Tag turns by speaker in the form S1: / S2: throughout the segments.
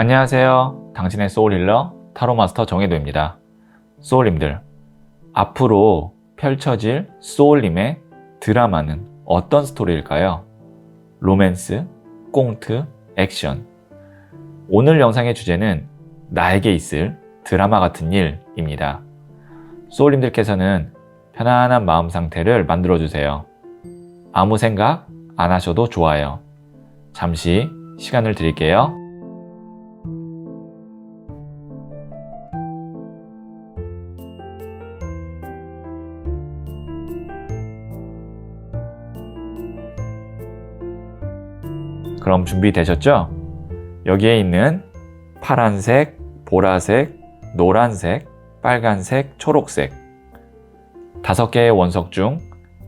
S1: 안녕하세요. 당신의 소울힐러 타로마스터 정혜도입니다. 소울님들, 앞으로 펼쳐질 소울님의 드라마는 어떤 스토리일까요? 로맨스, 꽁트, 액션. 오늘 영상의 주제는 나에게 있을 드라마 같은 일입니다. 소울님들께서는 편안한 마음 상태를 만들어주세요. 아무 생각 안 하셔도 좋아요. 잠시 시간을 드릴게요. 그럼 준비되셨죠? 여기에 있는 파란색, 보라색, 노란색, 빨간색, 초록색 5개의 원석 중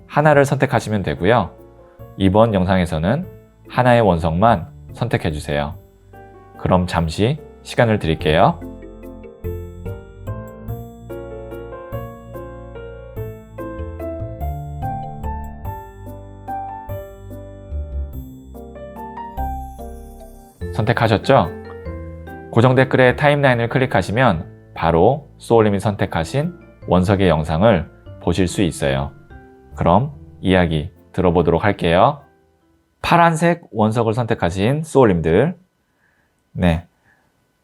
S1: 하나를 선택하시면 되고요. 이번 영상에서는 하나의 원석만 선택해 주세요. 그럼 잠시 시간을 드릴게요. 선택하셨죠? 고정 댓글에 타임라인을 클릭하시면 바로 소울님이 선택하신 원석의 영상을 보실 수 있어요. 그럼 이야기 들어보도록 할게요. 파란색 원석을 선택하신 소울님들,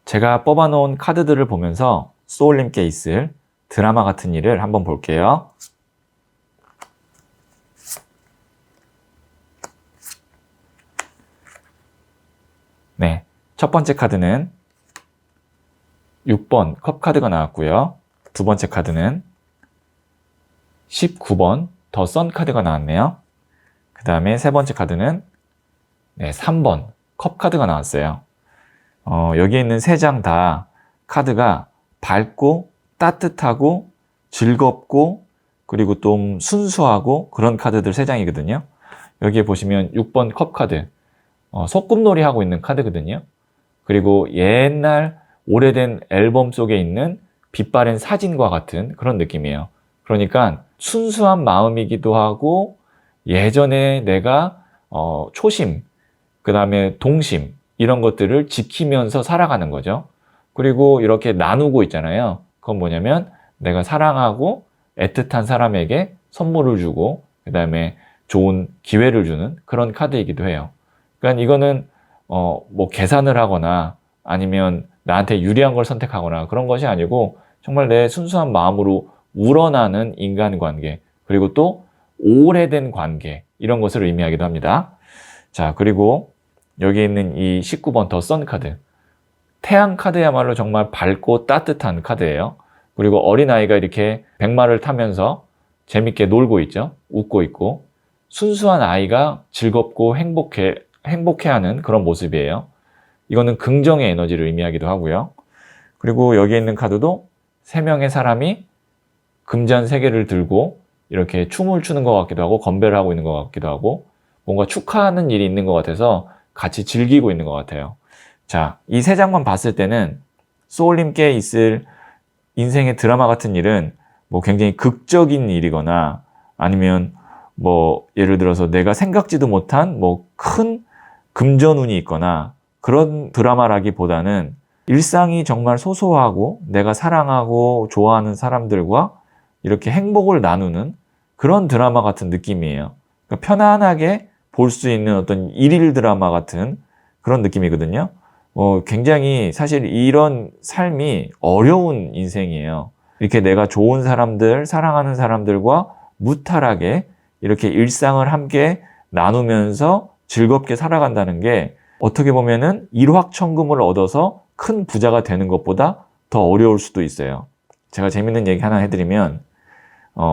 S1: 제가 뽑아놓은 카드들을 보면서 소울님께 있을 드라마 같은 일을 한번 볼게요. 첫 번째 카드는 6번 컵 카드가 나왔고요. 두 번째 카드는 19번 더 선 카드가 나왔네요. 그 다음에 세 번째 카드는 3번 컵 카드가 나왔어요. 여기에 있는 3장 다 카드가 밝고 따뜻하고 즐겁고 그리고 좀 순수하고 그런 카드들 3장이거든요. 여기에 보시면 6번 컵 카드, 소꿉놀이 하고 있는 카드거든요. 그리고 옛날 오래된 앨범 속에 있는 빛바랜 사진과 같은 그런 느낌이에요. 그러니까 순수한 마음이기도 하고 예전에 내가 초심, 그 다음에 동심 이런 것들을 지키면서 살아가는 거죠. 그리고 이렇게 나누고 있잖아요. 그건 뭐냐면 내가 사랑하고 애틋한 사람에게 선물을 주고 그 다음에 좋은 기회를 주는 그런 카드이기도 해요. 그러니까 이거는 뭐 계산을 하거나 아니면 나한테 유리한 걸 선택하거나 그런 것이 아니고 정말 내 순수한 마음으로 우러나는 인간관계 그리고 또 오래된 관계 이런 것을 의미하기도 합니다. 자, 그리고 여기 있는 이 19번 더 선 카드, 태양 카드야말로 정말 밝고 따뜻한 카드예요. 그리고 어린아이가 이렇게 백마를 타면서 재밌게 놀고 있죠. 웃고 있고 순수한 아이가 즐겁고 행복해하는 그런 모습이에요. 이거는 긍정의 에너지를 의미하기도 하고요. 그리고 여기에 있는 카드도 3명의 사람이 금잔 3개를 들고 이렇게 춤을 추는 것 같기도 하고 건배를 하고 있는 것 같기도 하고 뭔가 축하하는 일이 있는 것 같아서 같이 즐기고 있는 것 같아요. 자, 이 3장만 봤을 때는 소울님께 있을 인생의 드라마 같은 일은 뭐 굉장히 극적인 일이거나 아니면 뭐 예를 들어서 내가 생각지도 못한 뭐 큰 금전운이 있거나 그런 드라마라기보다는 일상이 정말 소소하고 내가 사랑하고 좋아하는 사람들과 이렇게 행복을 나누는 그런 드라마 같은 느낌이에요. 그러니까 편안하게 볼 수 있는 어떤 일일 드라마 같은 그런 느낌이거든요. 굉장히 사실 이런 삶이 어려운 인생이에요. 이렇게 내가 좋은 사람들, 사랑하는 사람들과 무탈하게 이렇게 일상을 함께 나누면서 즐겁게 살아간다는 게 어떻게 보면은 일확천금을 얻어서 큰 부자가 되는 것보다 더 어려울 수도 있어요. 제가 재밌는 얘기 하나 해드리면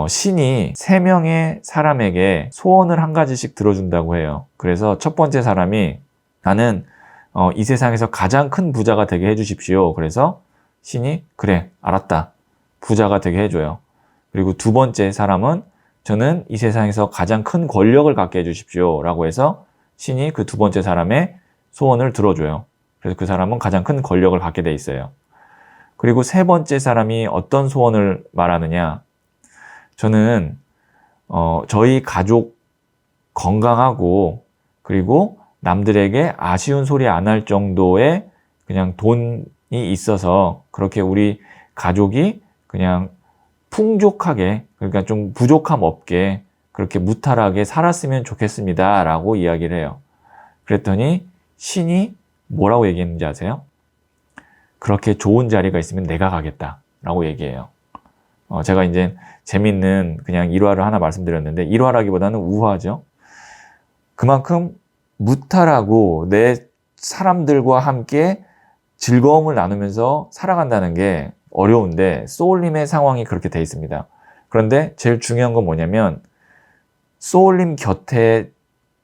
S1: 신이 3명의 사람에게 소원을 한 가지씩 들어준다고 해요. 그래서 첫 번째 사람이 나는 이 세상에서 가장 큰 부자가 되게 해주십시오. 그래서 신이 그래 알았다 부자가 되게 해줘요. 그리고 두 번째 사람은 저는 이 세상에서 가장 큰 권력을 갖게 해주십시오 라고 해서 신이 그 두 번째 사람의 소원을 들어줘요. 그래서 그 사람은 가장 큰 권력을 갖게 돼 있어요. 그리고 세 번째 사람이 어떤 소원을 말하느냐, 저는 저희 가족 건강하고 그리고 남들에게 아쉬운 소리 안 할 정도의 그냥 돈이 있어서 그렇게 우리 가족이 그냥 풍족하게, 그러니까 좀 부족함 없게 그렇게 무탈하게 살았으면 좋겠습니다 라고 이야기를 해요. 그랬더니 신이 뭐라고 얘기했는지 아세요? 그렇게 좋은 자리가 있으면 내가 가겠다 라고 얘기해요. 제가 이제 재밌는 그냥 일화를 하나 말씀드렸는데, 일화라기보다는 우화죠. 그만큼 무탈하고 내 사람들과 함께 즐거움을 나누면서 살아간다는 게 어려운데 소울님의 상황이 그렇게 돼 있습니다. 그런데 제일 중요한 건 뭐냐면 소울님 곁에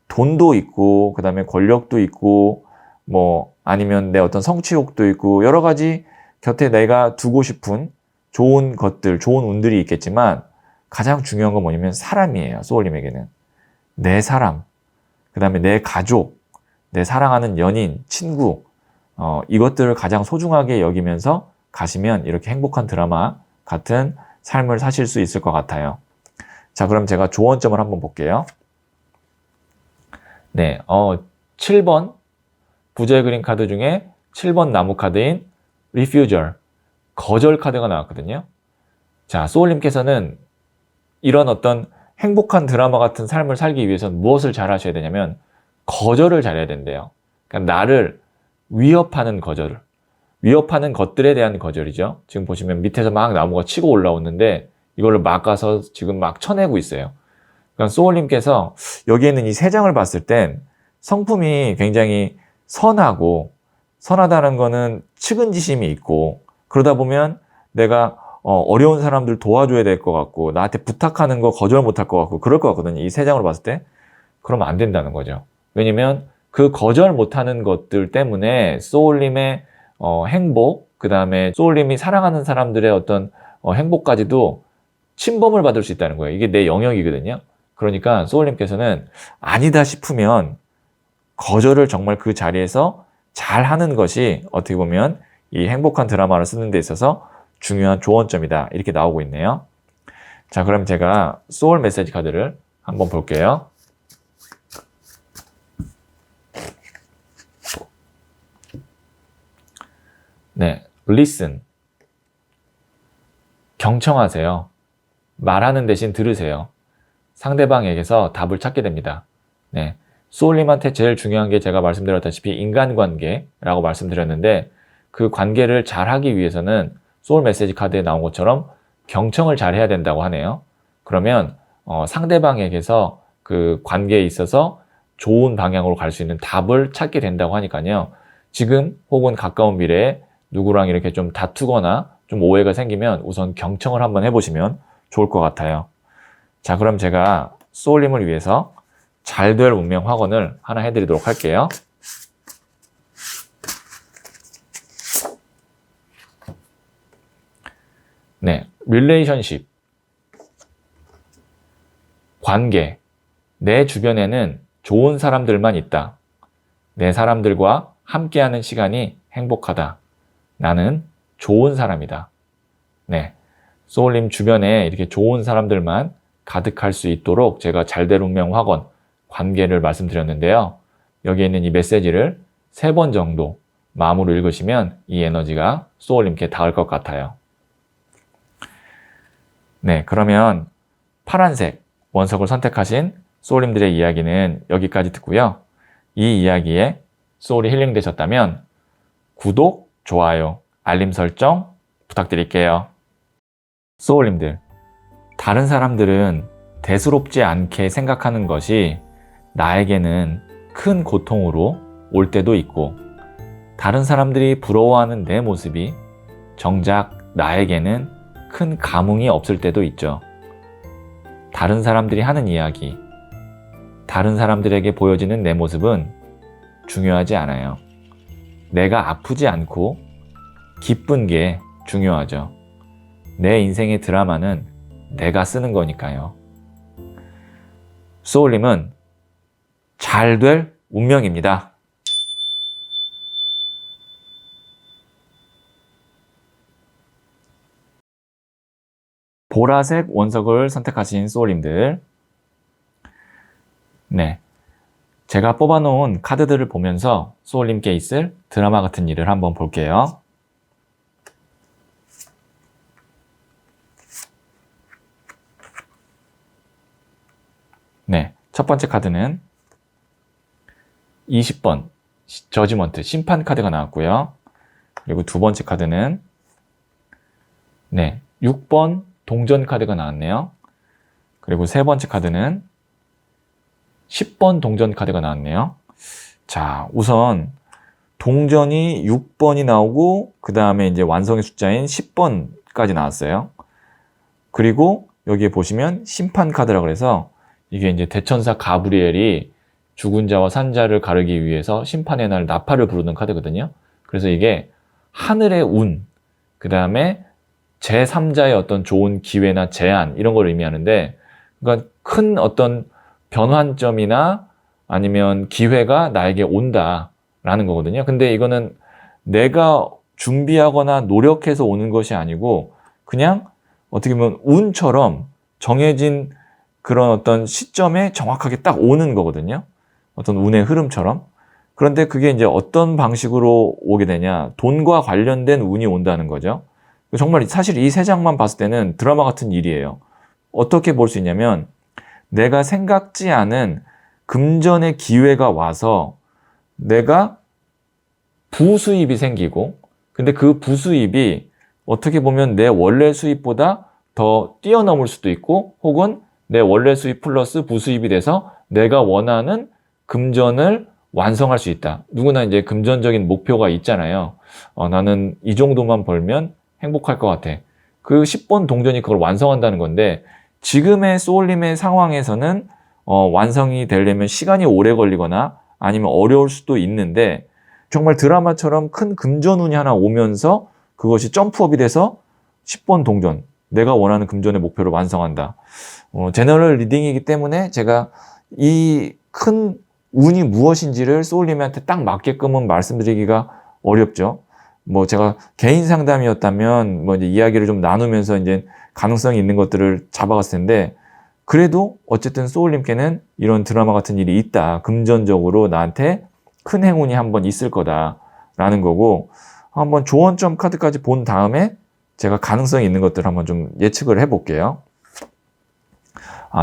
S1: 돈도 있고 그 다음에 권력도 있고 뭐 아니면 내 어떤 성취욕도 있고 여러 가지 곁에 내가 두고 싶은 좋은 것들, 좋은 운들이 있겠지만 가장 중요한 건 뭐냐면 사람이에요. 소울님에게는. 내 사람, 그 다음에 내 가족, 내 사랑하는 연인, 친구, 이것들을 가장 소중하게 여기면서 가시면 이렇게 행복한 드라마 같은 삶을 사실 수 있을 것 같아요. 자, 그럼 제가 조언점을 한번 볼게요. 네, 7번 부저의 그림 카드 중에 7번 나무 카드인 Refusal, 거절 카드가 나왔거든요. 자, 소울님께서는 이런 어떤 행복한 드라마 같은 삶을 살기 위해서는 무엇을 잘 하셔야 되냐면 거절을 잘해야 된대요. 그러니까 나를 위협하는 거절, 위협하는 것들에 대한 거절이죠. 지금 보시면 밑에서 막 나무가 치고 올라오는데 이걸로 막아서 지금 막 쳐내고 있어요. 그러니까 소울님께서 여기에 있는 이 세 장을 봤을 땐 성품이 굉장히 선하고, 선하다는 거는 측은지심이 있고, 그러다 보면 내가 어려운 사람들 도와줘야 될 것 같고 나한테 부탁하는 거 거절 못할 것 같고 그럴 것 같거든요. 이 세 장으로 봤을 때. 그러면 안 된다는 거죠. 왜냐면 그 거절 못하는 것들 때문에 소울님의 행복, 그 다음에 소울님이 사랑하는 사람들의 어떤 행복까지도 침범을 받을 수 있다는 거예요. 이게 내 영역이거든요. 그러니까 소울님께서는 아니다 싶으면 거절을 정말 그 자리에서 잘 하는 것이 어떻게 보면 이 행복한 드라마를 쓰는 데 있어서 중요한 조언점이다. 이렇게 나오고 있네요. 자, 그럼 제가 소울 메시지 카드를 한번 볼게요. 네, listen. 경청하세요. 말하는 대신 들으세요. 상대방에게서 답을 찾게 됩니다. 네, 소울님한테 제일 중요한 게 제가 말씀드렸다시피 인간관계라고 말씀드렸는데 그 관계를 잘 하기 위해서는 소울 메시지 카드에 나온 것처럼 경청을 잘 해야 된다고 하네요. 그러면 상대방에게서 그 관계에 있어서 좋은 방향으로 갈 수 있는 답을 찾게 된다고 하니까요. 지금 혹은 가까운 미래에 누구랑 이렇게 좀 다투거나 좀 오해가 생기면 우선 경청을 한번 해보시면 좋을 것 같아요. 자, 그럼 제가 소울님을 위해서 잘 될 운명 확언을 하나 해드리도록 할게요. 네, 릴레이션십, 관계, 내 주변에는 좋은 사람들만 있다. 내 사람들과 함께하는 시간이 행복하다. 나는 좋은 사람이다. 네, 소울님 주변에 이렇게 좋은 사람들만 가득할 수 있도록 제가 잘될 운명 확언, 관계를 말씀드렸는데요. 여기에 있는 이 메시지를 3번 정도 마음으로 읽으시면 이 에너지가 소울님께 닿을 것 같아요. 네, 그러면 파란색 원석을 선택하신 소울님들의 이야기는 여기까지 듣고요. 이 이야기에 소울이 힐링되셨다면 구독, 좋아요, 알림 설정 부탁드릴게요. 소울님들, 다른 사람들은 대수롭지 않게 생각하는 것이 나에게는 큰 고통으로 올 때도 있고, 다른 사람들이 부러워하는 내 모습이 정작 나에게는 큰 감흥이 없을 때도 있죠. 다른 사람들이 하는 이야기, 다른 사람들에게 보여지는 내 모습은 중요하지 않아요. 내가 아프지 않고 기쁜 게 중요하죠. 내 인생의 드라마는 내가 쓰는 거니까요. 소울님은 잘 될 운명입니다. 보라색 원석을 선택하신 소울님들, 네, 제가 뽑아놓은 카드들을 보면서 소울님께 있을 드라마 같은 일을 한번 볼게요. 네, 첫 번째 카드는 20번 저지먼트 심판 카드가 나왔고요. 그리고 두 번째 카드는 6번 동전 카드가 나왔네요. 그리고 세 번째 카드는 10번 동전 카드가 나왔네요. 자, 우선 동전이 6번이 나오고 그 다음에 이제 완성의 숫자인 10번까지 나왔어요. 그리고 여기에 보시면 심판 카드라고 해서 이게 이제 대천사 가브리엘이 죽은 자와 산 자를 가르기 위해서 심판의 날 나팔을 부르는 카드거든요. 그래서 이게 하늘의 운, 그 다음에 제3자의 어떤 좋은 기회나 제안 이런 걸 의미하는데, 그러니까 큰 어떤 변환점이나 아니면 기회가 나에게 온다라는 거거든요. 근데 이거는 내가 준비하거나 노력해서 오는 것이 아니고 그냥 어떻게 보면 운처럼 정해진 그런 어떤 시점에 정확하게 딱 오는 거거든요. 어떤 운의 흐름처럼. 그런데 그게 이제 어떤 방식으로 오게 되냐, 돈과 관련된 운이 온다는 거죠. 정말 사실 이 세 장만 봤을 때는 드라마 같은 일이에요. 어떻게 볼 수 있냐면 내가 생각지 않은 금전의 기회가 와서 내가 부수입이 생기고, 근데 그 부수입이 어떻게 보면 내 원래 수입보다 더 뛰어넘을 수도 있고, 혹은 내 원래 수입 플러스 부수입이 돼서 내가 원하는 금전을 완성할 수 있다. 누구나 이제 금전적인 목표가 있잖아요. 나는 이 정도만 벌면 행복할 것 같아. 그 10번 동전이 그걸 완성한다는 건데, 지금의 소울님의 상황에서는 완성이 되려면 시간이 오래 걸리거나 아니면 어려울 수도 있는데, 정말 드라마처럼 큰 금전운이 하나 오면서 그것이 점프업이 돼서 10번 동전, 내가 원하는 금전의 목표를 완성한다. 제너럴 리딩이기 때문에 제가 이 큰 운이 무엇인지를 소울님한테 딱 맞게끔은 말씀드리기가 어렵죠. 뭐 제가 개인 상담이었다면 뭐 이제 이야기를 좀 나누면서 이제 가능성이 있는 것들을 잡아갔을 텐데, 그래도 어쨌든 소울님께는 이런 드라마 같은 일이 있다. 금전적으로 나한테 큰 행운이 한번 있을 거다라는 거고, 한번 조언점 카드까지 본 다음에 제가 가능성이 있는 것들을 한번 좀 예측을 해볼게요.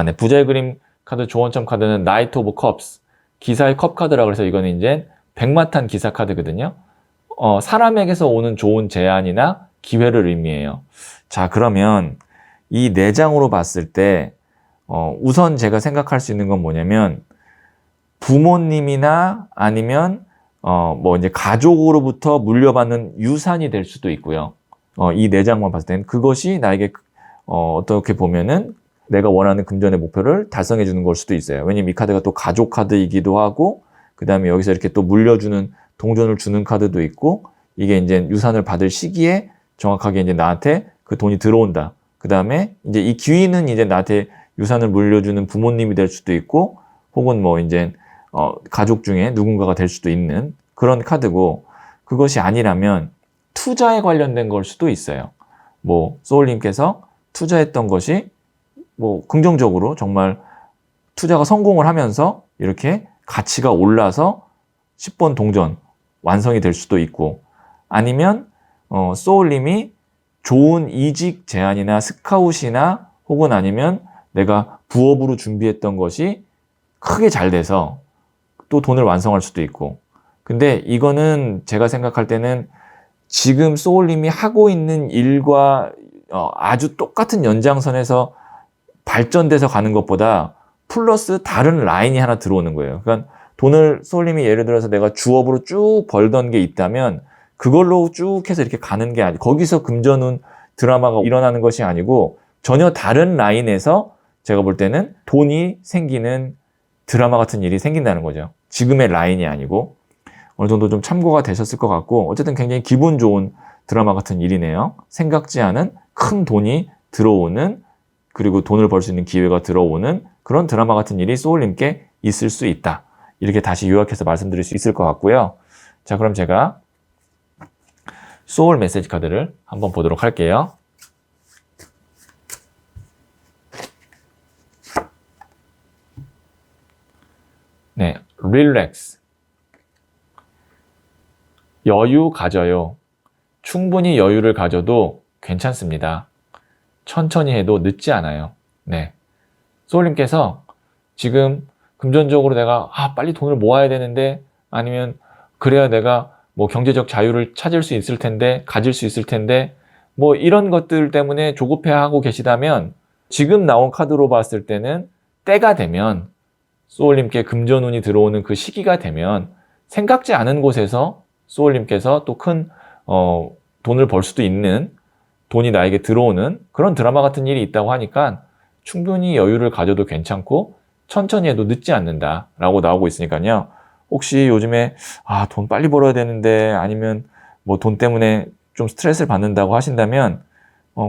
S1: 네. 부자의 그림 카드 조언점 카드는 나이트 오브 컵스, 기사의 컵 카드라고 해서 이거는 이제 백마탄 기사 카드거든요. 사람에게서 오는 좋은 제안이나 기회를 의미해요. 자, 그러면 이 4장으로 봤을 때 우선 제가 생각할 수 있는 건 뭐냐면, 부모님이나 아니면 뭐 이제 가족으로부터 물려받는 유산이 될 수도 있고요. 이 4장만 봤을 때는 그것이 나에게 어떻게 보면은 내가 원하는 금전의 목표를 달성해 주는 걸 수도 있어요. 왜냐면 이 카드가 또 가족 카드이기도 하고, 그 다음에 여기서 이렇게 또 물려주는 동전을 주는 카드도 있고, 이게 이제 유산을 받을 시기에 정확하게 이제 나한테 그 돈이 들어온다. 그 다음에 이제 이 기회는 이제 나한테 유산을 물려주는 부모님이 될 수도 있고, 혹은 뭐 이제 가족 중에 누군가가 될 수도 있는 그런 카드고, 그것이 아니라면 투자에 관련된 걸 수도 있어요. 뭐 소울님께서 투자했던 것이 뭐 긍정적으로 정말 투자가 성공을 하면서 이렇게 가치가 올라서 10번 동전 완성이 될 수도 있고, 아니면 소울님이 좋은 이직 제안이나 스카웃이나 혹은 아니면 내가 부업으로 준비했던 것이 크게 잘 돼서 또 돈을 완성할 수도 있고. 근데 이거는 제가 생각할 때는 지금 소울님이 하고 있는 일과 아주 똑같은 연장선에서 발전돼서 가는 것보다 플러스 다른 라인이 하나 들어오는 거예요. 그러니까 돈을 소울님이 예를 들어서 내가 주업으로 쭉 벌던 게 있다면 그걸로 쭉 해서 이렇게 가는 게 아니고, 거기서 금전운 드라마가 일어나는 것이 아니고 전혀 다른 라인에서 제가 볼 때는 돈이 생기는 드라마 같은 일이 생긴다는 거죠. 지금의 라인이 아니고. 어느 정도 좀 참고가 되셨을 것 같고, 어쨌든 굉장히 기분 좋은 드라마 같은 일이네요. 생각지 않은 큰 돈이 들어오는, 그리고 돈을 벌 수 있는 기회가 들어오는 그런 드라마 같은 일이 소울님께 있을 수 있다. 이렇게 다시 요약해서 말씀드릴 수 있을 것 같고요. 자, 그럼 제가 소울 메시지 카드를 한번 보도록 할게요. 네, relax. 여유 가져요. 충분히 여유를 가져도 괜찮습니다. 천천히 해도 늦지 않아요. 네. 소울님께서 지금 금전적으로 내가 빨리 돈을 모아야 되는데, 아니면 그래야 내가 뭐 경제적 자유를 찾을 수 있을 텐데, 가질 수 있을 텐데, 뭐 이런 것들 때문에 조급해하고 계시다면, 지금 나온 카드로 봤을 때는 때가 되면, 소울님께 금전운이 들어오는 그 시기가 되면 생각지 않은 곳에서 소울님께서 또 큰 돈을 벌 수도 있는, 돈이 나에게 들어오는 그런 드라마 같은 일이 있다고 하니까 충분히 여유를 가져도 괜찮고 천천히 해도 늦지 않는다 라고 나오고 있으니까요. 혹시 요즘에 돈 빨리 벌어야 되는데, 아니면 뭐 돈 때문에 좀 스트레스를 받는다고 하신다면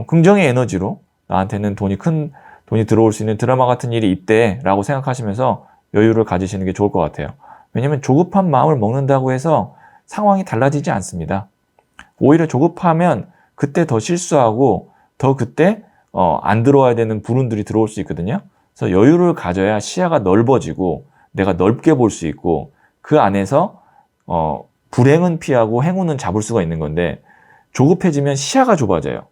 S1: 긍정의 에너지로 나한테는 큰 돈이 들어올 수 있는 드라마 같은 일이 있대 라고 생각하시면서 여유를 가지시는 게 좋을 것 같아요. 왜냐면 조급한 마음을 먹는다고 해서 상황이 달라지지 않습니다. 오히려 조급하면 그때 더 실수하고 더 그때 안 들어와야 되는 불운들이 들어올 수 있거든요. 그래서 여유를 가져야 시야가 넓어지고 내가 넓게 볼 수 있고, 그 안에서 불행은 피하고 행운은 잡을 수가 있는 건데, 조급해지면 시야가 좁아져요.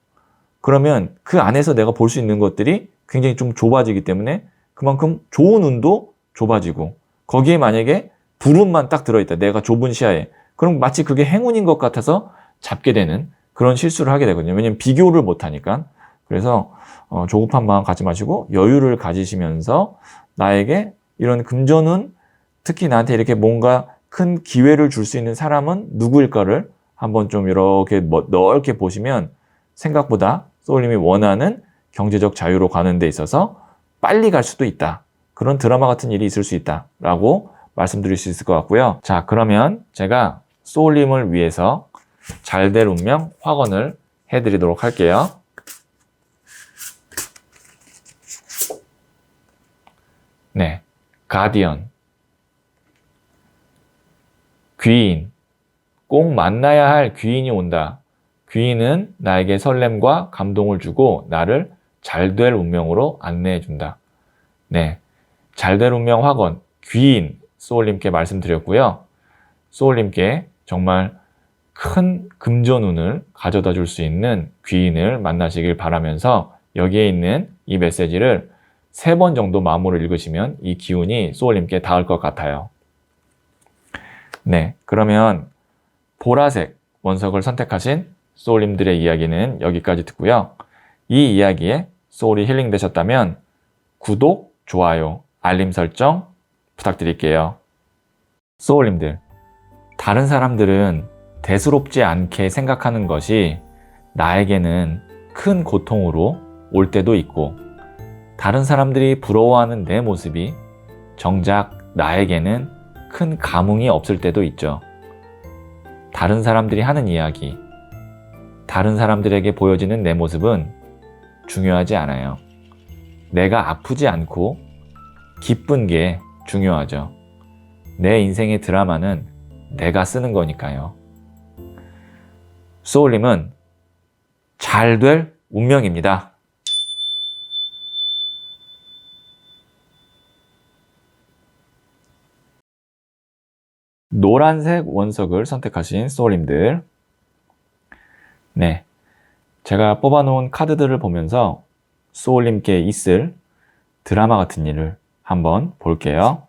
S1: 그러면 그 안에서 내가 볼 수 있는 것들이 굉장히 좀 좁아지기 때문에 그만큼 좋은 운도 좁아지고, 거기에 만약에 불운만 딱 들어있다, 내가 좁은 시야에, 그럼 마치 그게 행운인 것 같아서 잡게 되는 그런 실수를 하게 되거든요. 왜냐면 비교를 못하니까. 그래서 조급한 마음 갖지 마시고 여유를 가지시면서 나에게 이런 금전운, 특히 나한테 이렇게 뭔가 큰 기회를 줄 수 있는 사람은 누구일까를 한번 좀 이렇게 넓게 보시면, 생각보다 소울님이 원하는 경제적 자유로 가는 데 있어서 빨리 갈 수도 있다, 그런 드라마 같은 일이 있을 수 있다 라고 말씀드릴 수 있을 것 같고요. 자, 그러면 제가 소울님을 위해서 잘 될 운명 확언을 해드리도록 할게요. 네, 가디언, 귀인, 꼭 만나야 할 귀인이 온다. 귀인은 나에게 설렘과 감동을 주고 나를 잘 될 운명으로 안내해 준다. 네, 잘 될 운명 확언, 귀인, 소울님께 말씀드렸고요. 소울님께 정말 큰 금전운을 가져다 줄 수 있는 귀인을 만나시길 바라면서, 여기에 있는 이 메시지를 3번 정도 마음으로 읽으시면 이 기운이 소울님께 닿을 것 같아요. 네, 그러면 보라색 원석을 선택하신 소울님들의 이야기는 여기까지 듣고요. 이 이야기에 소울이 힐링 되셨다면 구독, 좋아요, 알림 설정 부탁드릴게요. 소울님들, 다른 사람들은 대수롭지 않게 생각하는 것이 나에게는 큰 고통으로 올 때도 있고, 다른 사람들이 부러워하는 내 모습이 정작 나에게는 큰 감흥이 없을 때도 있죠. 다른 사람들이 하는 이야기, 다른 사람들에게 보여지는 내 모습은 중요하지 않아요. 내가 아프지 않고 기쁜 게 중요하죠. 내 인생의 드라마는 내가 쓰는 거니까요. 소울님은 잘 될 운명입니다. 노란색 원석을 선택하신 소울님들, 네, 제가 뽑아놓은 카드들을 보면서 소울님께 있을 드라마 같은 일을 한번 볼게요.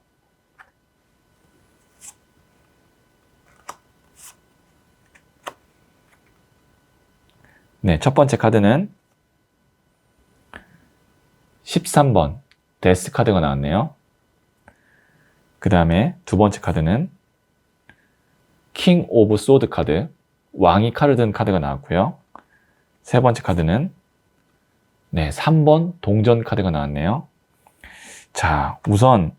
S1: 네, 첫 번째 카드는 13번 데스 카드가 나왔네요. 그 다음에 두 번째 카드는 킹 오브 소드 카드, 왕이 칼을 든 카드가 나왔고요. 세 번째 카드는 3번 동전 카드가 나왔네요. 자, 우선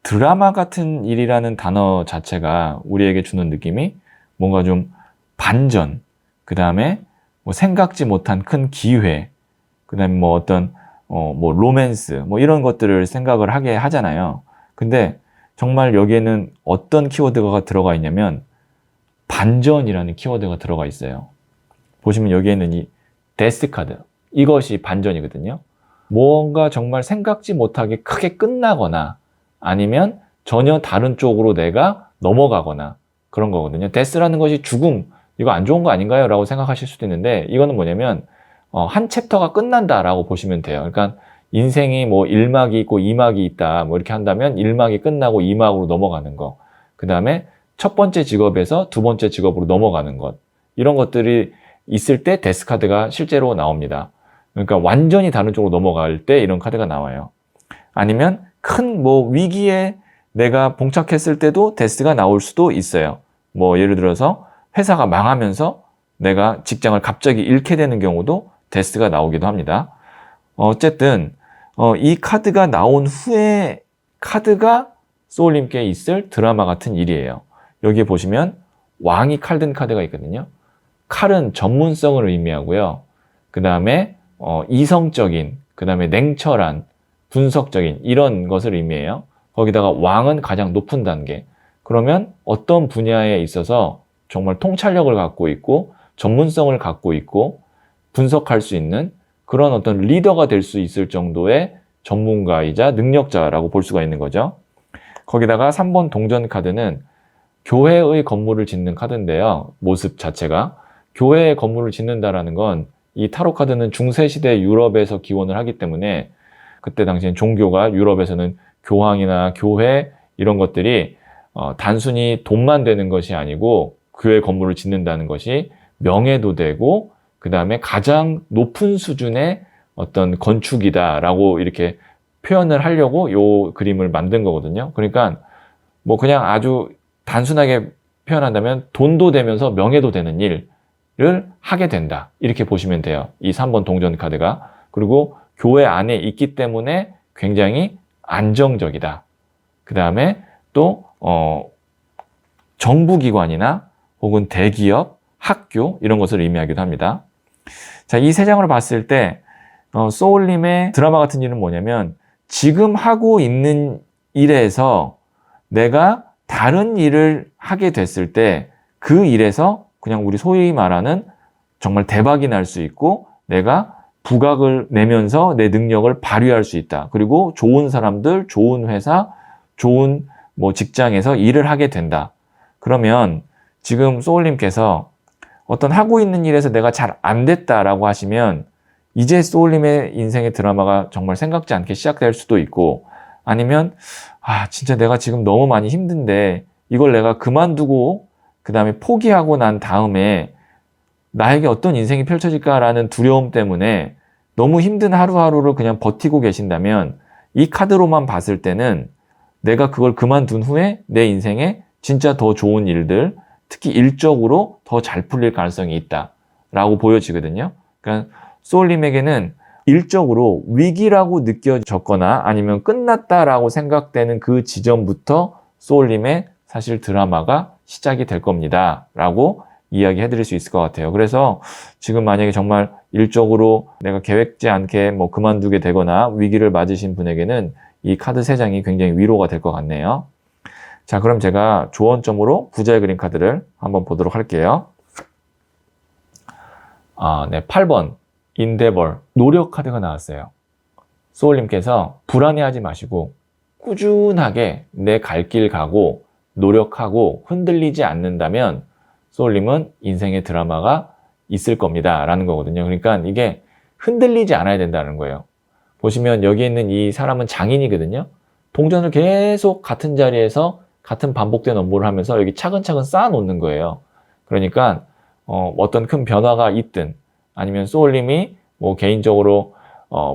S1: 드라마 같은 일이라는 단어 자체가 우리에게 주는 느낌이 뭔가 좀 반전, 그 다음에 뭐 생각지 못한 큰 기회, 그 다음에 뭐 어떤 뭐 로맨스, 뭐 이런 것들을 생각을 하게 하잖아요. 근데 정말 여기에는 어떤 키워드가 들어가 있냐면 반전이라는 키워드가 들어가 있어요. 보시면 여기에는 이 데스 카드, 이것이 반전이거든요. 뭔가 정말 생각지 못하게 크게 끝나거나 아니면 전혀 다른 쪽으로 내가 넘어가거나 그런 거거든요. 데스라는 것이 죽음, 이거 안 좋은 거 아닌가요? 라고 생각하실 수도 있는데, 이거는 뭐냐면 한 챕터가 끝난다라고 보시면 돼요. 그러니까 인생이 뭐 1막이 있고 2막이 있다, 뭐 이렇게 한다면 1막이 끝나고 2막으로 넘어가는 거, 그 다음에 첫 번째 직업에서 두 번째 직업으로 넘어가는 것, 이런 것들이 있을 때 데스 카드가 실제로 나옵니다. 그러니까 완전히 다른 쪽으로 넘어갈 때 이런 카드가 나와요. 아니면 큰 뭐 위기에 내가 봉착했을 때도 데스가 나올 수도 있어요. 뭐 예를 들어서 회사가 망하면서 내가 직장을 갑자기 잃게 되는 경우도 데스가 나오기도 합니다. 어쨌든 이 카드가 나온 후에 카드가 소울님께 있을 드라마 같은 일이에요. 여기에 보시면 왕이 칼 든 카드가 있거든요. 칼은 전문성을 의미하고요. 그 다음에 이성적인, 그 다음에 냉철한, 분석적인 이런 것을 의미해요. 거기다가 왕은 가장 높은 단계. 그러면 어떤 분야에 있어서 정말 통찰력을 갖고 있고 전문성을 갖고 있고 분석할 수 있는 그런 어떤 리더가 될 수 있을 정도의 전문가이자 능력자라고 볼 수가 있는 거죠. 거기다가 3번 동전 카드는 교회의 건물을 짓는 카드인데요. 모습 자체가. 교회의 건물을 짓는다라는 건 이 타로 카드는 중세시대 유럽에서 기원을 하기 때문에 그때 당시엔 종교가 유럽에서는 교황이나 교회 이런 것들이 단순히 돈만 되는 것이 아니고 교회 건물을 짓는다는 것이 명예도 되고 그 다음에 가장 높은 수준의 어떤 건축이다라고 이렇게 표현을 하려고 이 그림을 만든 거거든요. 그러니까 뭐 그냥 아주 단순하게 표현한다면 돈도 되면서 명예도 되는 일을 하게 된다. 이렇게 보시면 돼요. 이 3번 동전 카드가. 그리고 교회 안에 있기 때문에 굉장히 안정적이다. 그 다음에 또 정부기관이나 혹은 대기업, 학교 이런 것을 의미하기도 합니다. 자, 이 세 장으로 봤을 때 소울님의 드라마 같은 일은 뭐냐면 지금 하고 있는 일에서 내가 다른 일을 하게 됐을 때 그 일에서 그냥 우리 소위 말하는 정말 대박이 날 수 있고 내가 부각을 내면서 내 능력을 발휘할 수 있다. 그리고 좋은 사람들, 좋은 회사, 좋은 뭐 직장에서 일을 하게 된다. 그러면 지금 소울님께서 어떤 하고 있는 일에서 내가 잘 안 됐다라고 하시면 이제 소울님의 인생의 드라마가 정말 생각지 않게 시작될 수도 있고 아니면 진짜 내가 지금 너무 많이 힘든데 이걸 내가 그만두고 그 다음에 포기하고 난 다음에 나에게 어떤 인생이 펼쳐질까라는 두려움 때문에 너무 힘든 하루하루를 그냥 버티고 계신다면 이 카드로만 봤을 때는 내가 그걸 그만둔 후에 내 인생에 진짜 더 좋은 일들, 특히 일적으로 더 잘 풀릴 가능성이 있다라고 보여지거든요. 그러니까 소울님에게는 일적으로 위기라고 느껴졌거나 아니면 끝났다라고 생각되는 그 지점부터 소울님의 사실 드라마가 시작이 될 겁니다. 라고 이야기해 드릴 수 있을 것 같아요. 그래서 지금 만약에 정말 일적으로 내가 계획지 않게 뭐 그만두게 되거나 위기를 맞으신 분에게는 이 카드 3장이 굉장히 위로가 될 것 같네요. 자, 그럼 제가 조언점으로 부자의 그림 카드를 한번 보도록 할게요. 네, 8번 인데벌 노력 카드가 나왔어요. 소울님께서 불안해하지 마시고 꾸준하게 내 갈 길 가고 노력하고 흔들리지 않는다면 소울님은 인생의 드라마가 있을 겁니다 라는 거거든요. 그러니까 이게 흔들리지 않아야 된다는 거예요. 보시면 여기 있는 이 사람은 장인이거든요. 동전을 계속 같은 자리에서 같은 반복된 업무를 하면서 여기 차근차근 쌓아 놓는 거예요. 그러니까 어떤 큰 변화가 있든 아니면 소울님이 뭐 개인적으로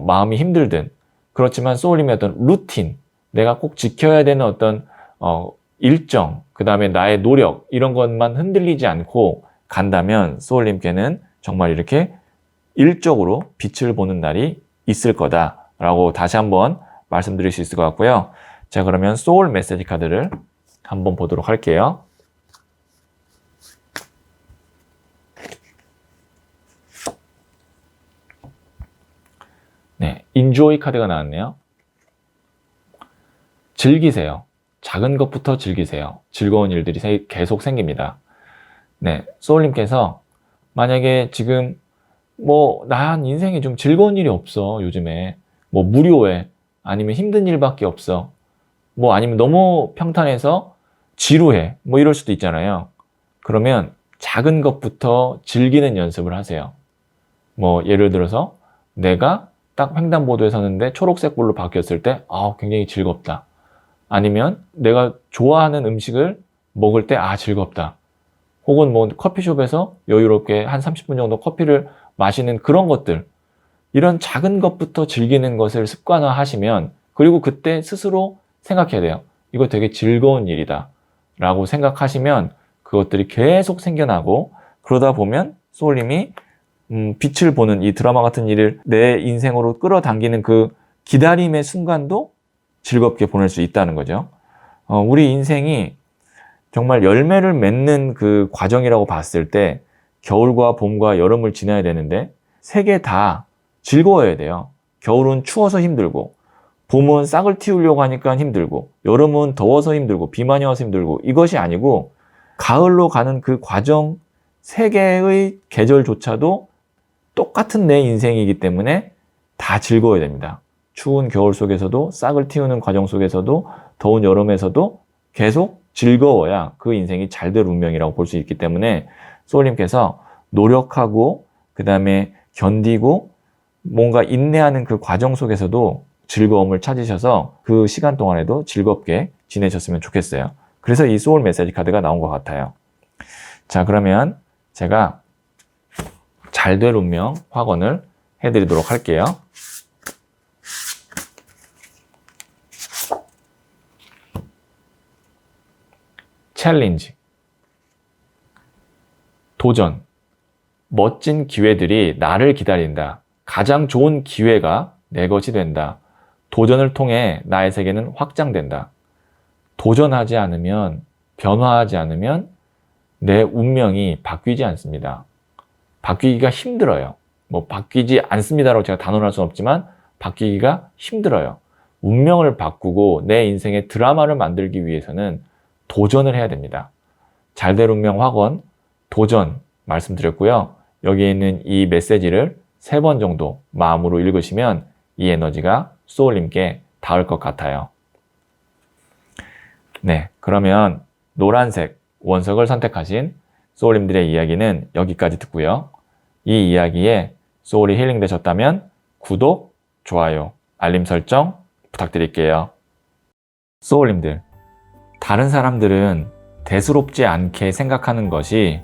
S1: 마음이 힘들든 그렇지만 소울님의 어떤 루틴, 내가 꼭 지켜야 되는 어떤 일정, 그 다음에 나의 노력 이런 것만 흔들리지 않고 간다면 소울님께는 정말 이렇게 일적으로 빛을 보는 날이 있을 거다라고 다시 한번 말씀드릴 수 있을 것 같고요. 자, 그러면 소울 메시지 카드를 한번 보도록 할게요. 네, 인조이 카드가 나왔네요. 즐기세요. 작은 것부터 즐기세요. 즐거운 일들이 계속 생깁니다. 네, 소울님께서 만약에 지금 난 인생에 좀 즐거운 일이 없어 요즘에 무료해 아니면 힘든 일밖에 없어 뭐 아니면 너무 평탄해서 지루해. 뭐 이럴 수도 있잖아요. 그러면 작은 것부터 즐기는 연습을 하세요. 뭐 예를 들어서 내가 딱 횡단보도에 섰는데 초록색 불로 바뀌었을 때 굉장히 즐겁다. 아니면 내가 좋아하는 음식을 먹을 때 즐겁다. 혹은 뭐 커피숍에서 여유롭게 한 30분 정도 커피를 마시는 그런 것들. 이런 작은 것부터 즐기는 것을 습관화 하시면, 그리고 그때 스스로 생각해야 돼요. 이거 되게 즐거운 일이다 라고 생각하시면 그것들이 계속 생겨나고, 그러다 보면 소울님이 빛을 보는 이 드라마 같은 일을 내 인생으로 끌어당기는 그 기다림의 순간도 즐겁게 보낼 수 있다는 거죠. 우리 인생이 정말 열매를 맺는 그 과정이라고 봤을 때 겨울과 봄과 여름을 지나야 되는데 세 개 다 즐거워야 돼요. 겨울은 추워서 힘들고, 봄은 싹을 틔우려고 하니까 힘들고, 여름은 더워서 힘들고, 비 많이 와서 힘들고, 이것이 아니고 가을로 가는 그 과정 세 개의 계절조차도 똑같은 내 인생이기 때문에 다 즐거워야 됩니다. 추운 겨울 속에서도, 싹을 틔우는 과정 속에서도, 더운 여름에서도 계속 즐거워야 그 인생이 잘 될 운명이라고 볼 수 있기 때문에 소울님께서 노력하고 그 다음에 견디고 뭔가 인내하는 그 과정 속에서도 즐거움을 찾으셔서 그 시간 동안에도 즐겁게 지내셨으면 좋겠어요. 그래서 이 소울 메시지 카드가 나온 것 같아요. 자, 그러면 제가 잘 될 운명 확언을 해드리도록 할게요. 챌린지, 도전, 멋진 기회들이 나를 기다린다. 가장 좋은 기회가 내 것이 된다. 도전을 통해 나의 세계는 확장된다. 도전하지 않으면, 변화하지 않으면 내 운명이 바뀌지 않습니다. 바뀌기가 힘들어요. 뭐 바뀌지 않습니다라고 제가 단언할 수는 없지만 바뀌기가 힘들어요. 운명을 바꾸고 내 인생의 드라마를 만들기 위해서는 도전을 해야 됩니다. 잘될 운명 확언, 도전 말씀드렸고요. 여기에 있는 이 메시지를 3번 정도 마음으로 읽으시면 이 에너지가 소울님께 닿을 것 같아요. 네, 그러면 노란색 원석을 선택하신 소울님들의 이야기는 여기까지 듣고요. 이 이야기에 소울이 힐링되셨다면 구독, 좋아요, 알림 설정 부탁드릴게요. 소울님들, 다른 사람들은 대수롭지 않게 생각하는 것이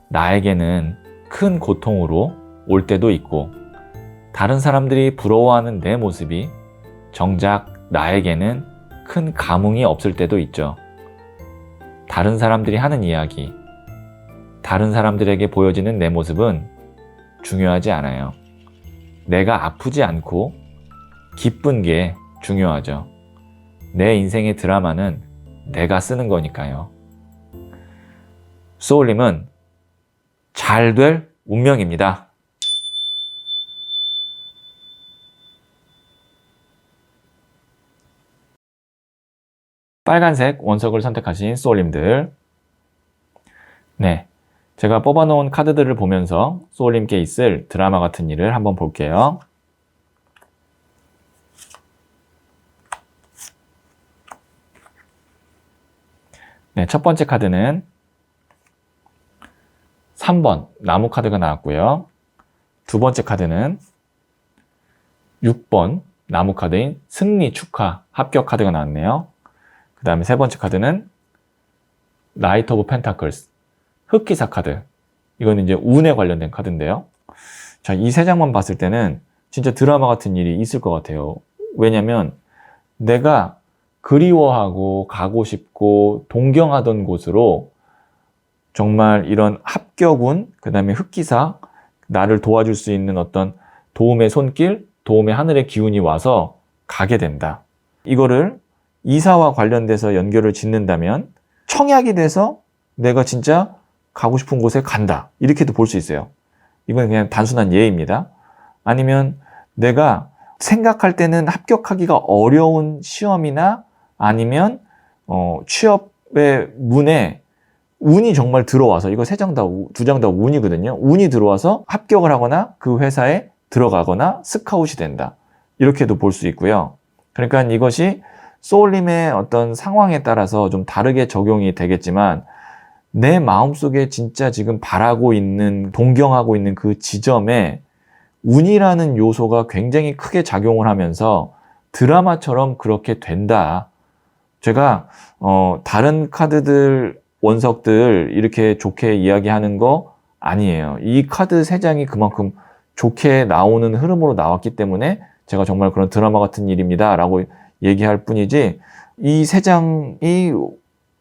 S1: 나에게는 큰 고통으로 올 때도 있고, 다른 사람들이 부러워하는 내 모습이 정작 나에게는 큰 감흥이 없을 때도 있죠. 다른 사람들이 하는 이야기, 다른 사람들에게 보여지는 내 모습은 중요하지 않아요. 내가 아프지 않고 기쁜 게 중요하죠. 내 인생의 드라마는 내가 쓰는 거니까요. 소울님은 잘 될 운명입니다. 빨간색 원석을 선택하신 소울님들, 네, 제가 뽑아놓은 카드들을 보면서 소울님께 있을 드라마 같은 일을 한번 볼게요. 네, 첫 번째 카드는 3번 나무 카드가 나왔고요. 두 번째 카드는 6번 나무 카드인 승리 축하 합격 카드가 나왔네요. 그 다음에 세 번째 카드는 나이트 오브 펜타클스 흑기사 카드. 이거는 이제 운에 관련된 카드인데요. 자, 이 세 장만 봤을 때는 진짜 드라마 같은 일이 있을 것 같아요. 왜냐면 내가 그리워하고 가고 싶고 동경하던 곳으로 정말 이런 합격운, 그 다음에 흑기사, 나를 도와줄 수 있는 어떤 도움의 손길, 도움의 하늘의 기운이 와서 가게 된다. 이거를 이사와 관련돼서 연결을 짓는다면 청약이 돼서 내가 진짜 가고 싶은 곳에 간다. 이렇게도 볼 수 있어요. 이건 그냥 단순한 예입니다. 아니면 내가 생각할 때는 합격하기가 어려운 시험이나 아니면 취업의 문에 운이 정말 들어와서, 이거 3장 다, 2장 다 운이거든요. 운이 들어와서 합격을 하거나 그 회사에 들어가거나 스카웃이 된다. 이렇게도 볼 수 있고요. 그러니까 이것이 소울님의 어떤 상황에 따라서 좀 다르게 적용이 되겠지만 내 마음속에 진짜 지금 바라고 있는, 동경하고 있는 그 지점에 운이라는 요소가 굉장히 크게 작용을 하면서 드라마처럼 그렇게 된다. 제가 다른 카드들, 원석들 이렇게 좋게 이야기하는 거 아니에요. 이 카드 3장이 그만큼 좋게 나오는 흐름으로 나왔기 때문에 제가 정말 그런 드라마 같은 일입니다 라고 얘기할 뿐이지, 이 3장이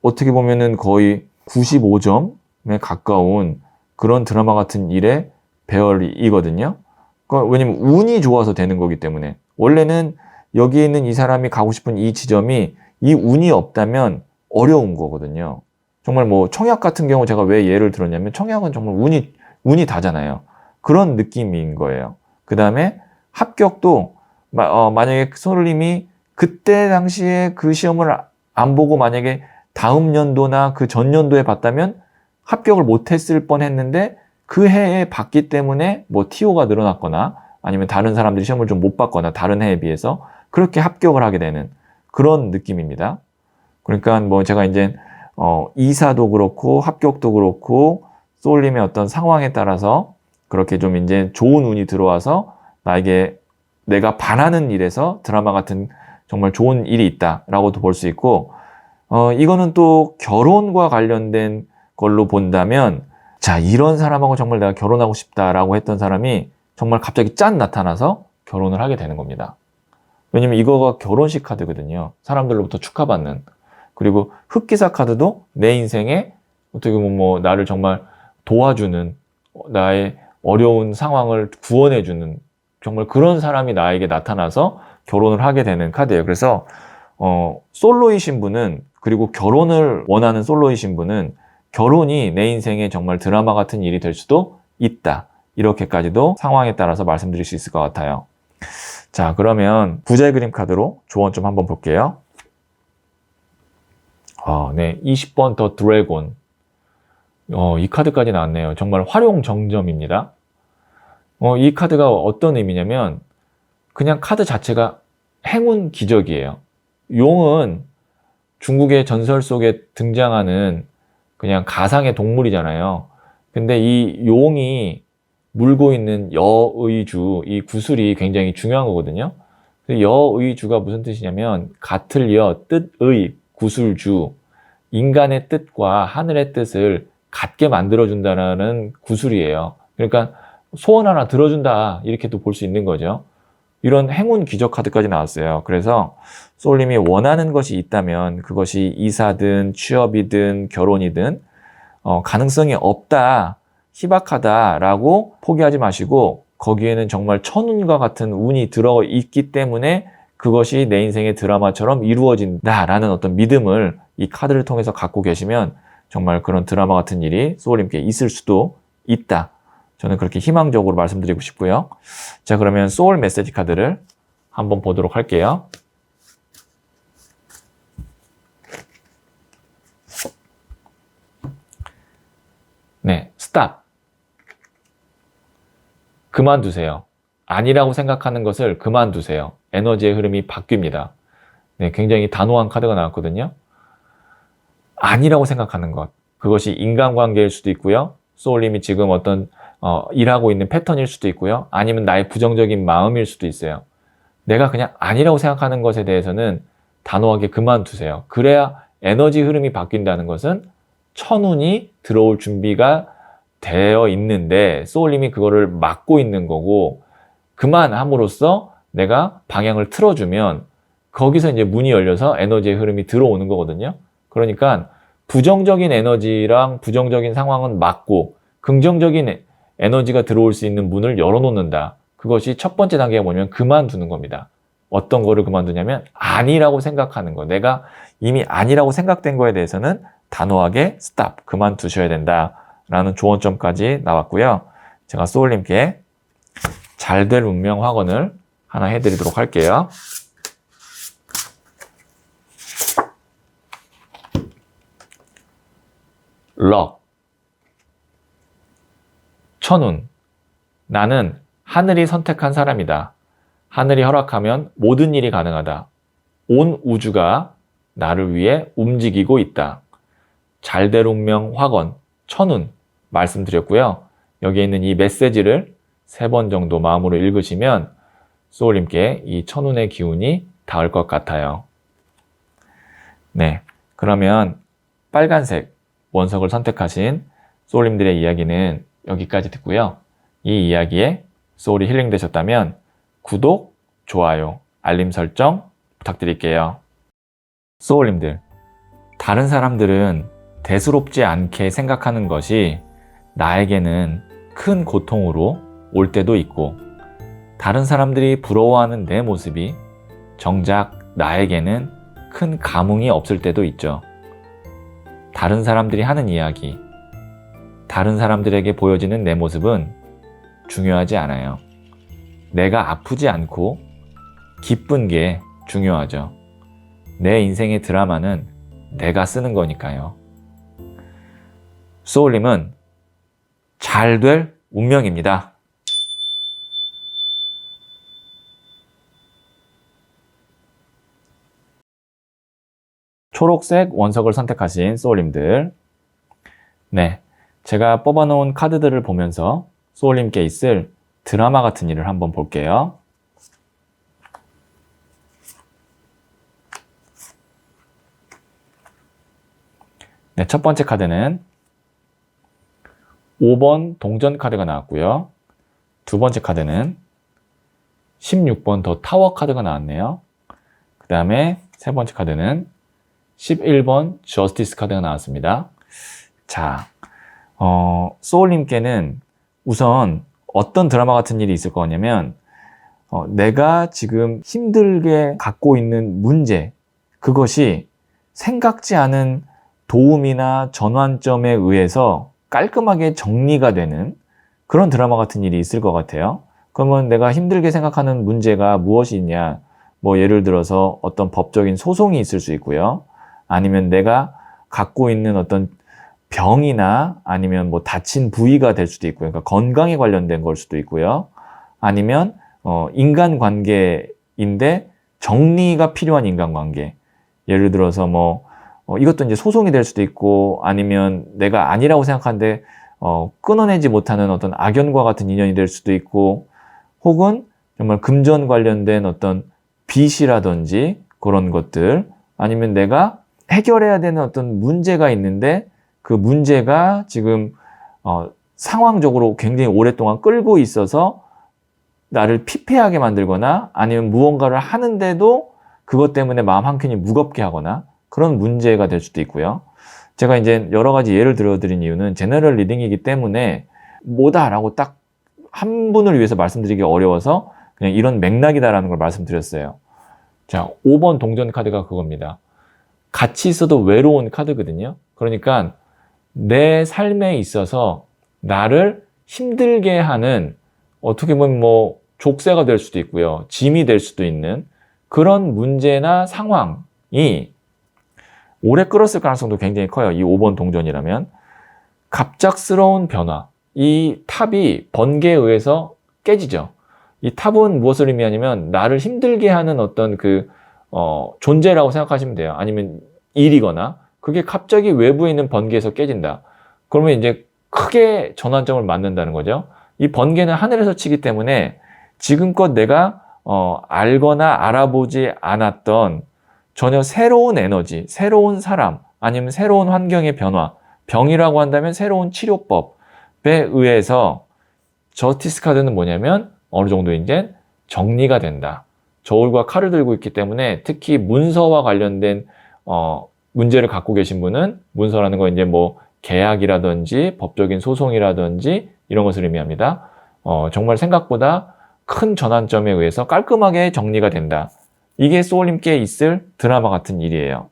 S1: 어떻게 보면은 거의 95점에 가까운 그런 드라마 같은 일의 배열이거든요. 왜냐면 운이 좋아서 되는 거기 때문에. 원래는 여기에 있는 이 사람이 가고 싶은 이 지점이 이 운이 없다면 어려운 거거든요. 정말 뭐 청약 같은 경우 제가 왜 예를 들었냐면, 청약은 정말 운이 다잖아요. 그런 느낌인 거예요. 그 다음에 합격도 만약에 소울님이 그때 당시에 그 시험을 안 보고 만약에 다음 연도나 그 전년도에 봤다면 합격을 못했을 뻔했는데 그 해에 봤기 때문에 뭐 TO가 늘어났거나 아니면 다른 사람들이 시험을 좀 못 봤거나 다른 해에 비해서 그렇게 합격을 하게 되는 그런 느낌입니다. 그러니까 뭐 제가 이제 이사도 그렇고 합격도 그렇고 소울님의 어떤 상황에 따라서 그렇게 좀 이제 좋은 운이 들어와서 나에게 내가 바라는 일에서 드라마 같은 정말 좋은 일이 있다라고도 볼 수 있고, 이거는 또 결혼과 관련된 걸로 본다면, 자, 이런 사람하고 정말 내가 결혼하고 싶다라고 했던 사람이 정말 갑자기 짠 나타나서 결혼을 하게 되는 겁니다. 왜냐면 이거가 결혼식 카드거든요. 사람들로부터 축하받는. 그리고 흑기사 카드도 내 인생에 어떻게 보면 뭐 나를 정말 도와주는, 나의 어려운 상황을 구원해주는 정말 그런 사람이 나에게 나타나서 결혼을 하게 되는 카드예요. 그래서 솔로이신 분은, 그리고 결혼을 원하는 솔로이신 분은 결혼이 내 인생에 정말 드라마 같은 일이 될 수도 있다. 이렇게까지도 상황에 따라서 말씀드릴 수 있을 것 같아요. 자, 그러면 부자의 그림 카드로 조언 좀 한번 볼게요. 네, 20번 더 드래곤. 이 카드까지 나왔네요. 정말 활용정점입니다. 이 카드가 어떤 의미냐면 그냥 카드 자체가 행운 기적이에요. 용은 중국의 전설 속에 등장하는 그냥 가상의 동물이잖아요. 근데 이 용이 물고 있는 여의주, 이 구슬이 굉장히 중요한 거거든요. 여의주가 무슨 뜻이냐면 같을 여, 뜻의, 구슬주, 인간의 뜻과 하늘의 뜻을 같게 만들어준다는 구슬이에요. 그러니까 소원 하나 들어준다, 이렇게도 볼 수 있는 거죠. 이런 행운 기적 카드까지 나왔어요. 그래서 소울님이 원하는 것이 있다면 그것이 이사든 취업이든 결혼이든 가능성이 없다, 희박하다라고 포기하지 마시고 거기에는 정말 천운과 같은 운이 들어있기 때문에 그것이 내 인생의 드라마처럼 이루어진다라는 어떤 믿음을 이 카드를 통해서 갖고 계시면 정말 그런 드라마 같은 일이 소울님께 있을 수도 있다. 저는 그렇게 희망적으로 말씀드리고 싶고요. 자, 그러면 소울 메시지 카드를 한번 보도록 할게요. 네, 스탑. 그만두세요. 아니라고 생각하는 것을 그만두세요. 에너지의 흐름이 바뀝니다. 네, 굉장히 단호한 카드가 나왔거든요. 아니라고 생각하는 것. 그것이 인간관계일 수도 있고요. 소울님이 지금 어떤 일하고 있는 패턴일 수도 있고요. 아니면 나의 부정적인 마음일 수도 있어요. 내가 그냥 아니라고 생각하는 것에 대해서는 단호하게 그만두세요. 그래야 에너지 흐름이 바뀐다는 것은 천운이 들어올 준비가 되어 있는데 소울님이 그거를 막고 있는 거고, 그만함으로써 내가 방향을 틀어주면 거기서 이제 문이 열려서 에너지의 흐름이 들어오는 거거든요. 그러니까 부정적인 에너지랑 부정적인 상황은 막고 긍정적인 에너지가 들어올 수 있는 문을 열어놓는다. 그것이 첫 번째 단계가 뭐냐면 그만두는 겁니다. 어떤 거를 그만두냐면 아니라고 생각하는 거. 내가 이미 아니라고 생각된 거에 대해서는 단호하게 스탑, 그만두셔야 된다라는 조언점까지 나왔고요. 제가 소울님께 잘 될 운명 확언을 하나 해드리도록 할게요. 럭, 천운. 나는 하늘이 선택한 사람이다. 하늘이 허락하면 모든 일이 가능하다. 온 우주가 나를 위해 움직이고 있다. 잘대롱명 화건, 천운 말씀드렸고요. 여기에 있는 이 메시지를 3번 정도 마음으로 읽으시면 소울님께 이 천운의 기운이 닿을 것 같아요. 네, 그러면 빨간색 원석을 선택하신 소울님들의 이야기는 여기까지 듣고요. 이 이야기에 소울이 힐링되셨다면 구독, 좋아요, 알림 설정 부탁드릴게요. 소울님들, 다른 사람들은 대수롭지 않게 생각하는 것이 나에게는 큰 고통으로 올 때도 있고, 다른 사람들이 부러워하는 내 모습이 정작 나에게는 큰 감흥이 없을 때도 있죠. 다른 사람들이 하는 이야기, 다른 사람들에게 보여지는 내 모습은 중요하지 않아요. 내가 아프지 않고 기쁜 게 중요하죠. 내 인생의 드라마는 내가 쓰는 거니까요. 소울님은 잘 될 운명입니다. 초록색 원석을 선택하신 소울님들, 네, 제가 뽑아놓은 카드들을 보면서 소울님께 있을 드라마 같은 일을 한번 볼게요. 네, 첫 번째 카드는 5번 동전 카드가 나왔고요. 두 번째 카드는 16번 더 타워 카드가 나왔네요. 그 다음에 세 번째 카드는 11번 저스티스 카드가 나왔습니다. 자, 소울님께는 우선 어떤 드라마 같은 일이 있을 거냐면, 내가 지금 힘들게 갖고 있는 문제, 그것이 생각지 않은 도움이나 전환점에 의해서 깔끔하게 정리가 되는 그런 드라마 같은 일이 있을 것 같아요. 그러면 내가 힘들게 생각하는 문제가 무엇이 있냐? 뭐 예를 들어서 어떤 법적인 소송이 있을 수 있고요. 아니면 내가 갖고 있는 어떤 병이나 아니면 뭐 다친 부위가 될 수도 있고요. 그러니까 건강에 관련된 걸 수도 있고요. 아니면 인간관계인데 정리가 필요한 인간관계. 예를 들어서 뭐 이것도 이제 소송이 될 수도 있고, 아니면 내가 아니라고 생각하는데 끊어내지 못하는 어떤 악연과 같은 인연이 될 수도 있고, 혹은 정말 금전 관련된 어떤 빚이라든지 그런 것들, 아니면 내가 해결해야 되는 어떤 문제가 있는데 그 문제가 지금 상황적으로 굉장히 오랫동안 끌고 있어서 나를 피폐하게 만들거나, 아니면 무언가를 하는데도 그것 때문에 마음 한켠이 무겁게 하거나 그런 문제가 될 수도 있고요. 제가 이제 여러 가지 예를 들어드린 이유는 제너럴 리딩이기 때문에 뭐다라고 딱 한 분을 위해서 말씀드리기 어려워서 그냥 이런 맥락이다라는 걸 말씀드렸어요. 자, 5번 동전 카드가 그겁니다. 같이 있어도 외로운 카드거든요. 그러니까 내 삶에 있어서 나를 힘들게 하는, 어떻게 보면 뭐 족쇄가 될 수도 있고요. 짐이 될 수도 있는 그런 문제나 상황이 오래 끌었을 가능성도 굉장히 커요. 이 5번 동전이라면. 갑작스러운 변화. 이 탑이 번개에 의해서 깨지죠. 이 탑은 무엇을 의미하냐면 나를 힘들게 하는 어떤 존재라고 생각하시면 돼요. 아니면 일이거나 그게 갑자기 외부에 있는 번개에서 깨진다. 그러면 이제 크게 전환점을 맞는다는 거죠. 이 번개는 하늘에서 치기 때문에 지금껏 내가 알거나 알아보지 않았던 전혀 새로운 에너지, 새로운 사람, 아니면 새로운 환경의 변화, 병이라고 한다면 새로운 치료법에 의해서 저스티스 카드는 뭐냐면 어느 정도 이제 정리가 된다. 저울과 칼을 들고 있기 때문에 특히 문서와 관련된 문제를 갖고 계신 분은, 문서라는 거 이제 뭐 계약이라든지 법적인 소송이라든지 이런 것을 의미합니다. 정말 생각보다 큰 전환점에 의해서 깔끔하게 정리가 된다. 이게 소울님께 있을 드라마 같은 일이에요.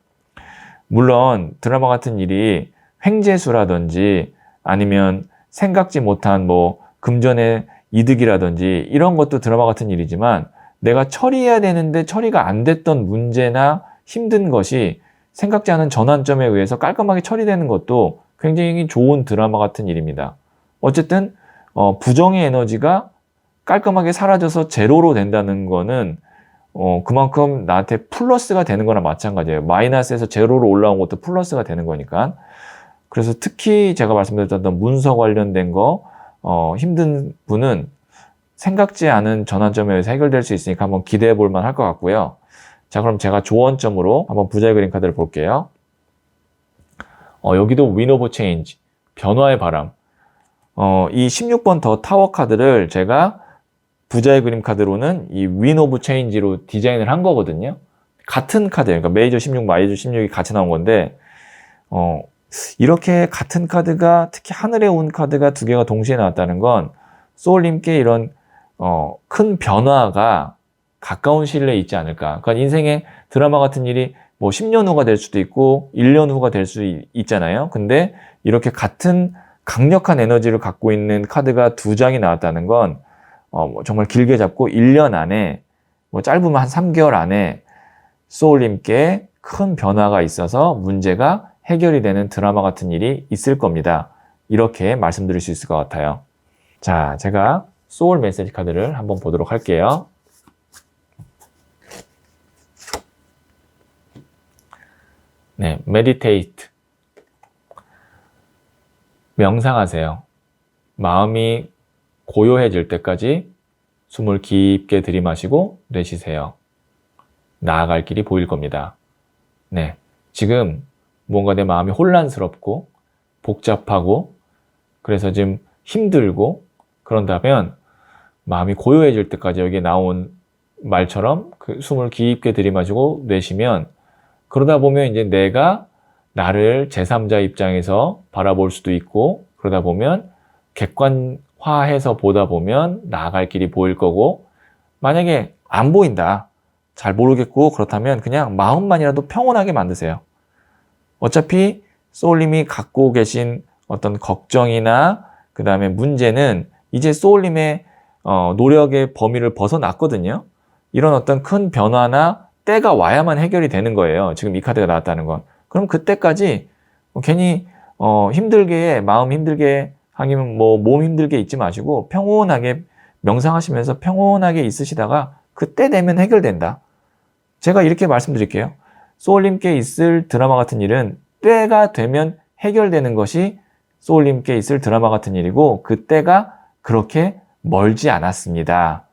S1: 물론 드라마 같은 일이 횡재수라든지 아니면 생각지 못한 뭐 금전의 이득이라든지 이런 것도 드라마 같은 일이지만, 내가 처리해야 되는데 처리가 안 됐던 문제나 힘든 것이 생각지 않은 전환점에 의해서 깔끔하게 처리되는 것도 굉장히 좋은 드라마 같은 일입니다. 어쨌든 부정의 에너지가 깔끔하게 사라져서 제로로 된다는 거는 그만큼 나한테 플러스가 되는 거나 마찬가지예요. 마이너스에서 제로로 올라온 것도 플러스가 되는 거니까. 그래서 특히 제가 말씀드렸던 문서 관련된 거, 힘든 분은 생각지 않은 전환점에서 해결될 수 있으니까 한번 기대해 볼 만할 것 같고요. 자, 그럼 제가 조언점으로 한번 부자의 그림 카드를 볼게요. 여기도 윈 오브 체인지, 변화의 바람. 이 16번 더 타워 카드를 제가 부자의 그림 카드로는 이 윈 오브 체인지로 디자인을 한 거거든요. 같은 카드예요. 그러니까 메이저 16, 마이저 16이 같이 나온 건데, 이렇게 같은 카드가, 특히 하늘에 온 카드가 두 개가 동시에 나왔다는 건 소울님께 이런 큰 변화가 가까운 시일 내에 있지 않을까. 그러니까 인생의 드라마 같은 일이 뭐 10년 후가 될 수도 있고 1년 후가 될 수 있잖아요. 근데 이렇게 같은 강력한 에너지를 갖고 있는 카드가 두 장이 나왔다는 건 뭐 정말 길게 잡고 1년 안에, 뭐 짧으면 한 3개월 안에 소울님께 큰 변화가 있어서 문제가 해결이 되는 드라마 같은 일이 있을 겁니다. 이렇게 말씀드릴 수 있을 것 같아요. 자, 제가 소울 메시지 카드를 한번 보도록 할게요. 네, meditate. 명상하세요. 마음이 고요해질 때까지 숨을 깊게 들이마시고 내쉬세요. 나아갈 길이 보일 겁니다. 네, 지금 뭔가 내 마음이 혼란스럽고 복잡하고 그래서 지금 힘들고 그런다면 마음이 고요해질 때까지 여기에 나온 말처럼 그 숨을 깊게 들이마시고 내쉬면 그러다 보면 이제 내가 나를 제3자 입장에서 바라볼 수도 있고 그러다 보면 객관화해서 보다 보면 나아갈 길이 보일 거고 만약에 안 보인다, 잘 모르겠고 그렇다면 그냥 마음만이라도 평온하게 만드세요. 어차피 소울님이 갖고 계신 어떤 걱정이나 그 다음에 문제는 이제 소울님의 노력의 범위를 벗어났거든요. 이런 어떤 큰 변화나 때가 와야만 해결이 되는 거예요. 지금 이 카드가 나왔다는 건. 그럼 그때까지 괜히 힘들게, 마음 힘들게 아니면 뭐 몸 힘들게 있지 마시고 평온하게 명상하시면서 평온하게 있으시다가 그때 되면 해결된다. 제가 이렇게 말씀드릴게요. 소울님께 있을 드라마 같은 일은 때가 되면 해결되는 것이 소울님께 있을 드라마 같은 일이고 그 때가 그렇게 멀지 않았습니다.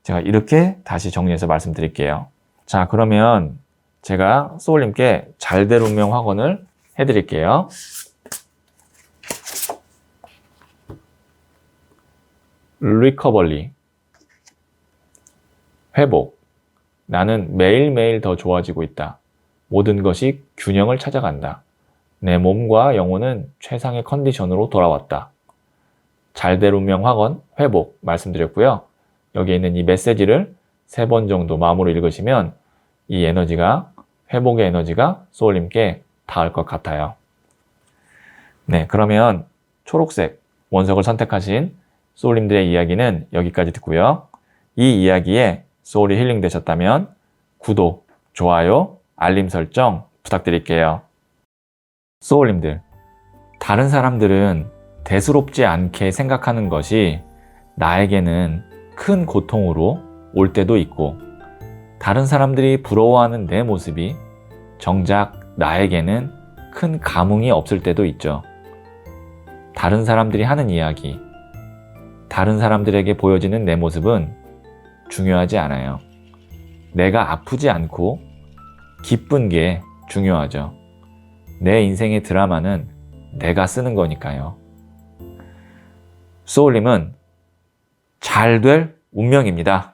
S1: 제가 이렇게 다시 정리해서 말씀드릴게요. 자, 그러면 제가 소울님께 잘될 운명 확언을 해드릴게요. 리커버리, 회복. 나는 매일매일 더 좋아지고 있다. 모든 것이 균형을 찾아간다. 내 몸과 영혼은 최상의 컨디션으로 돌아왔다. 잘될 운명 확언, 회복 말씀드렸고요. 여기에 있는 이 메시지를 3번 정도 마음으로 읽으시면 이 에너지가, 회복의 에너지가 소울님께 닿을 것 같아요. 네, 그러면 초록색 원석을 선택하신 소울님들의 이야기는 여기까지 듣고요. 이 이야기에 소울이 힐링 되셨다면 구독, 좋아요, 알림 설정 부탁드릴게요. 소울님들, 다른 사람들은 대수롭지 않게 생각하는 것이 나에게는 큰 고통으로 올 때도 있고 다른 사람들이 부러워하는 내 모습이 정작 나에게는 큰 감흥이 없을 때도 있죠. 다른 사람들이 하는 이야기, 다른 사람들에게 보여지는 내 모습은 중요하지 않아요. 내가 아프지 않고 기쁜 게 중요하죠. 내 인생의 드라마는 내가 쓰는 거니까요. 소울님은 잘 될 운명입니다.